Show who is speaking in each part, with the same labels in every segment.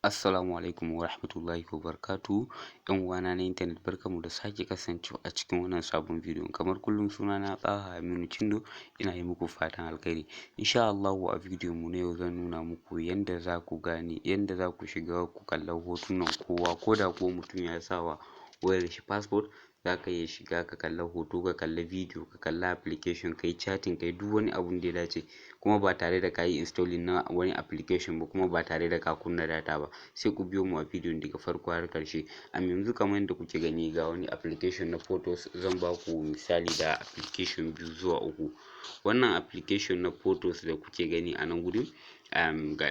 Speaker 1: Assalamu alaikum wa rahmatullahi wa barakatuhu. ‘Yan uwana na intanet, barkamu da sake kasancewa a cikin wannan sabon bidiyon. Kamar kullum, sunana Tsaha Aminu Chindo, ina yi muku fatan alkhairi. Insha Allahu a bidiyon mu na yau zan nuna muku yanda za ku gane, yanda za ku shiga ku kalla hotunan kowa, ko da ko mutum ya sa wa wayar shi passport, za ka iya shiga ka kalla hoto, ka kalla bidiyo, ka kalla application, ka yi chatting, ka yi duk wani abun da ya dace, kuma ba tare da ka yi installing na wani application ba, kuma ba tare da ka kunna data ba. Sai ku biyo mu a bidiyon daga farko har ƙarshe. Yanzu kamar yadda kuke gani, ga wani application na photos, zan ba ku misali da application 2 zuwa 3. Wannan application na photos da kuke gani a nan gurin,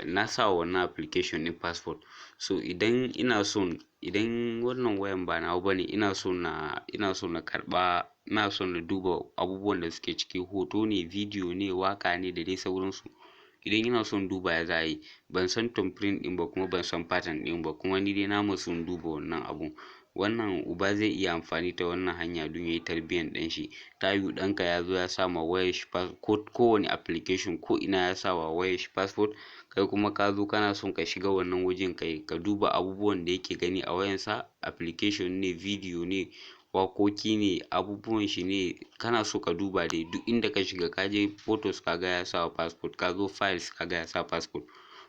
Speaker 1: na sa wa wannan application ɗin passport. So idan wannan wayan ba nawa bane, ina so na karɓa, ina so na duba abubuwan da suke ciki, hoto ne, bidiyo ne, waka ne da dai sauransu. Idan ina son duba ya za a yi, ban san thumbprint ɗin ba, kuma ban san pattern ɗin ba, kuma ni dai na matsu in duba wannan abun. Wannan uba zai iya amfani ta wannan hanya don ya yi tarbiyyar ɗan shi. Ta yiwu ɗanka ya zo ya sa ma wayar shi passport, kowane application ko ina ya sa wa wayar shi passport, kai kuma ka zo kana son ka shiga wannan wajen ka duba abubuwan da yake gani a wayansa, application ne, bidiyo ne, waƙoƙi ne, abubuwan shi ne, kana so ka duba dai. Duk inda ka shiga, ka je photos ka ga ya sa wa passport, ka zo files ka ga ya sa passport,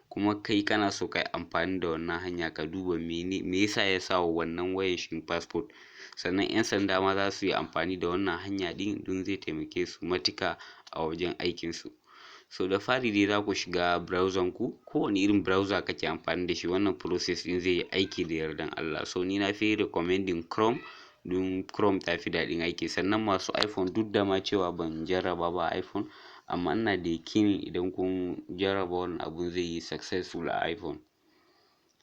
Speaker 1: kuma kai kana so ka yi amfani da wannan hanya ka duba me yasa ya sa wa wannan wayar shi passport. Sannan 'yan sanda ma za su yi amfani da wannan hanya ɗin don zai taimake su matuƙa a wajen aikinsu. So da fari dai za ku shiga browser ku, kowane irin browser kake amfani da shi, wannan process ɗin zai yi aiki da yardan Allah. So ni na fi recommending Chrome, don Chrome ta fi daɗin aiki. Sannan masu iPhone, duk da ma cewa ban jarraba ba iPhone, amma ina da yakinin idan kun jarraba wannan abun zai yi successful a iPhone.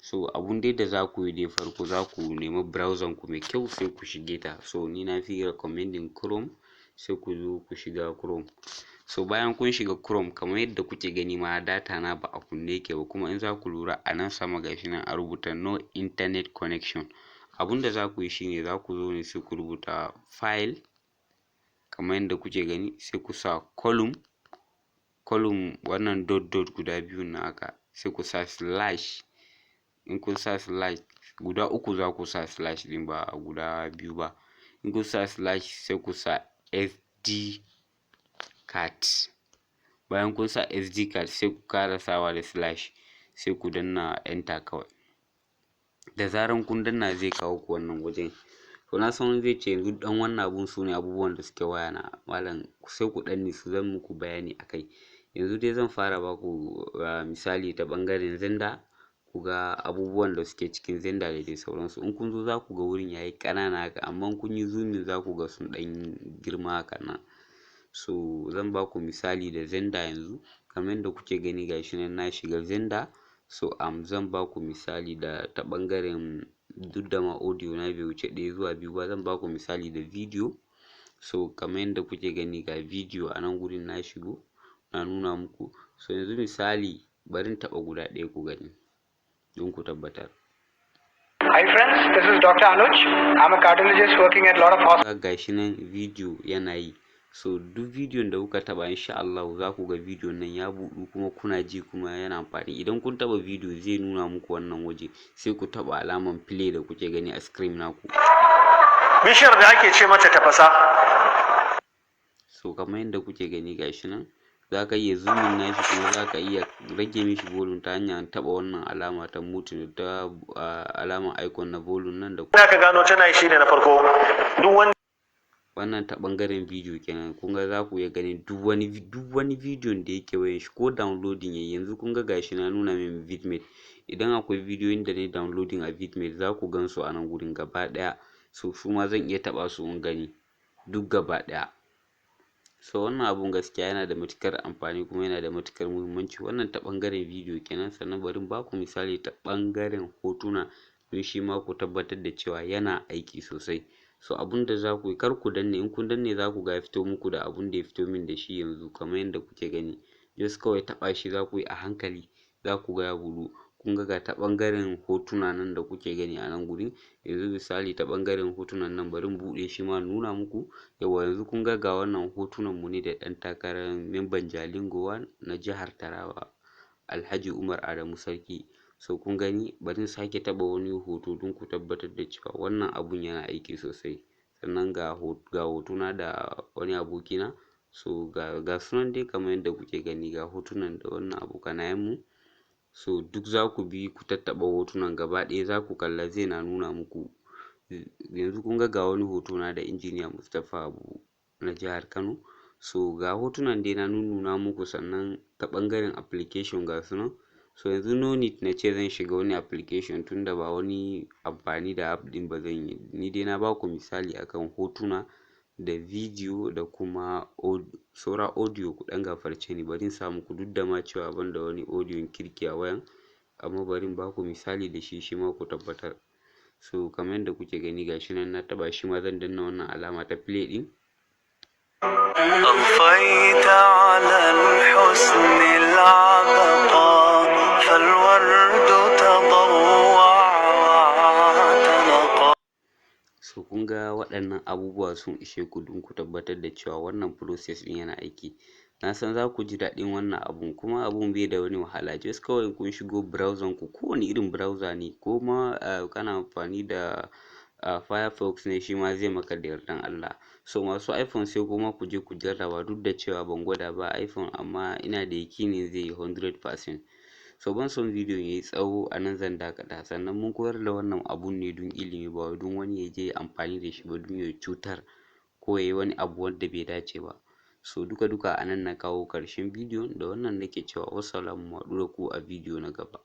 Speaker 1: So abun dai da za ku yi dai, farko za ku nemi browser ku mai kyau sai ku shige ta. So ni na fi recommending Chrome, sai ku zo ku shiga Chrome. So bayan kun shiga Chrome, kamar yadda kuke gani ma data na ba a kunne yake ba, kuma in za ku lura a nan sama gashi nan a rubuta no internet connection. Abun da za ku yi shine, za ku zo ne sai ku rubuta file, kamar yadda kuke gani, sai ku sa column wannan dot guda biyu na haka, sai ku sa slash. In kun sa slash guda 3 za ku sa slash din, ba guda 2 ba. In kun sa slash sai ku sa SD card. Bayan kun sa SD card sai ku ƙara sawa da slash, sai ku danna enter kawai. Da zaran kun danna zai kawo ku wannan wajen. To na san wani zai ce yanzu dan wannan abun su ne abubuwan da suke wayana, malam sai ku danne su, zan muku bayani akai. Yanzu dai zan fara baku misali ta ɓangaren Zenda, ku ga abubuwan da suke cikin Zenda da dai sauransu. In kun zo za ku ga wurin yayi ƙanana haka, amma kun yi zooming za ku ga sun ɗan girma haka nan. So zan baku misali da Zenda yanzu, kamar yadda kuke gani gashi nan na shiga Zenda. So zan baku misali da ta ɓangaren, duk da ma audio na bai wuce 1 zuwa 2 ba, zan baku misali da bidiyo. So kamar yadda kuke gani ga bidiyo a nan gurin na shigo, na nuna muku. So yanzu misali, bari in taɓa guda 1 ku gani don ku tabbatar.
Speaker 2: Hi friends, this is Dr. Anuj. I'm a cardiologist working at a lot of hospitals.
Speaker 1: Gashi nan bidiyo yana yi. So duk bidiyon da kuka taba, insha Allah za ku ga bidiyon nan ya buɗu, kuma kuna ji, kuma yana amfani. Idan kun taba bidiyo zai nuna muku wannan waje, sai ku taba alaman play da kuke gani a screen naku.
Speaker 2: Bishiyar da ake ce mata tafasa.
Speaker 1: So kamar yadda kuke gani gashi nan, za ka iya zoomin nashi, kuma za ka iya rage mishi volume ta hanyar taba wannan alama ta mute, ta alaman icon na volume nan da
Speaker 2: kuma ka gano tana shi ne na farko. Duk
Speaker 1: wannan ta ɓangaren bidiyo kenan. Kun ga za ku iya ganin duk wani bidiyon da yake wayan shi, ko downloading yayi. Yanzu kun ga gashi na nuna min vidmate. Idan akwai bidiyoyin da nayi downloading a vidmate, za ku gan su a nan gurin gaba ɗaya. So su ma zan iya taɓa su in gani duk gaba ɗaya. So wannan abun gaskiya yana da matuƙar amfani, kuma yana da matuƙar muhimmanci. Wannan ta ɓangaren bidiyo kenan. Sannan bari in baku misali ta ɓangaren hotuna, don shi ma ku tabbatar da cewa yana aiki sosai. So abun da za ku yi, kar ku danne. In kun danne za ku ga ya fito muku da abun da ya fito min da shi yanzu, kamar yadda kuke gani. Just kawai taɓa shi za ku yi a hankali, za ku ga ya buɗu. Kun ga ta ɓangaren hotuna nan da kuke gani a nan gurin. Yanzu misali ta ɓangaren hotunan nan, bari in buɗe shi ma nuna muku. Yawwa, yanzu kun ga wannan hotunan mu ne da ɗan takarar memban Jalingo 1 na jihar Taraba, Alhaji Umar Adamu Sarki. So kun gani bari in sake taɓa wani hoto don ku tabbatar da cewa wannan abun yana aiki sosai. Sannan ga hotona da wani abokina, so ga sunan dai kamar yadda kuke gani, ga hotunan da wannan abokanayen mu. So duk za ku bi ku tattaɓa hotunan gaba ɗaya za ku kalla zai na nuna muku. Yanzu kun ga wani hotona da injiniya Mustapha Abu na jihar Kano. So ga hotunan dai na nunnuna muku, sannan ta ɓangaren application ga su nan. So yanzu no need na ce zan shiga wani application tunda ba wani amfani da app ɗin ba zan yi. Ni dai na ba ku misali akan hotuna da video da kuma saura audio. Ku ɗan gafarce ni, bari in sa muku duk da ma cewa ban da wani audio kirki a wayan, amma bari in ba ku misali da shi ma ku tabbatar. So kamar yadda kuke gani gashi nan na taɓa shi ma zan danna wannan alama ta play ɗin.
Speaker 3: أضفيت على الحسن العبقى فالورد تضوع واعتنقا.
Speaker 1: So kun ga waɗannan abubuwa sun ishe ku don ku tabbatar da cewa wannan process ɗin yana aiki. Na san za ku ji daɗin wannan abun, kuma abun bai da wani wahala. Just kawai kun shigo browser ku, kowane irin browser ne, ko ma kana amfani da Firefox ne, shi ma zai maka da yardan Allah. So masu iPhone sai kuma ku je ku jarraba, duk da cewa ban gwada ba iPhone, amma ina da yakinin zai yi 100%. So ban son bidiyon yayi tsawo, a nan zan dakata. Sannan mun koyar da wannan abun ne don ilimi, ba wai don wani ya je amfani da shi ba don ya cutar ko ya yi wani abu wanda bai dace ba. So duka a nan na kawo ƙarshen bidiyon. Da wannan nake cewa wassalamu, mu haɗu da ku a bidiyo na gaba.